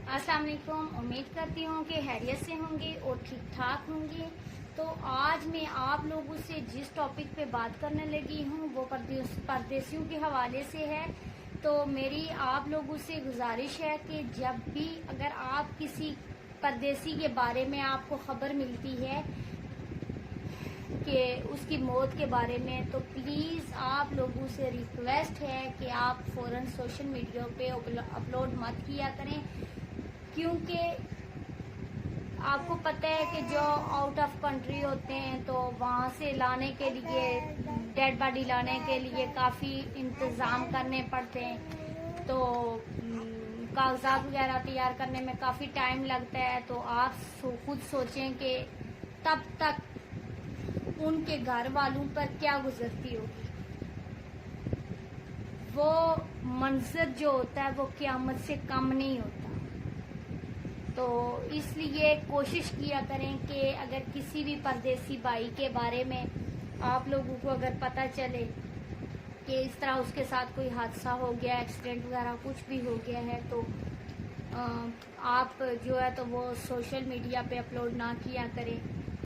अस्सलाम वालेकुम। उम्मीद करती हूँ कि खैरियत से होंगे और ठीक ठाक होंगे। तो आज मैं आप लोगों से जिस टॉपिक पे बात करने लगी हूँ वो परदेसियों के हवाले से है। तो मेरी आप लोगों से गुजारिश है कि जब भी अगर आप किसी परदेसी के बारे में आपको खबर मिलती है कि उसकी मौत के बारे में, तो प्लीज़ आप लोगों से रिक्वेस्ट है कि आप फ़ौरन सोशल मीडिया पे अपलोड मत किया करें, क्योंकि आपको पता है कि जो आउट ऑफ कंट्री होते हैं तो वहाँ से लाने के लिए, डेड बॉडी लाने के लिए काफ़ी इंतज़ाम करने पड़ते हैं। तो कागजात वगैरह तैयार करने में काफ़ी टाइम लगता है। तो आप खुद सोचें कि तब तक उनके घर वालों पर क्या गुजरती होगी। वो मंजर जो होता है वो क़यामत से कम नहीं होता। तो इसलिए कोशिश किया करें कि अगर किसी भी परदेसी भाई के बारे में आप लोगों को अगर पता चले कि इस तरह उसके साथ कोई हादसा हो गया, एक्सीडेंट वगैरह कुछ भी हो गया है, तो आप जो है तो वो सोशल मीडिया पे अपलोड ना किया करें।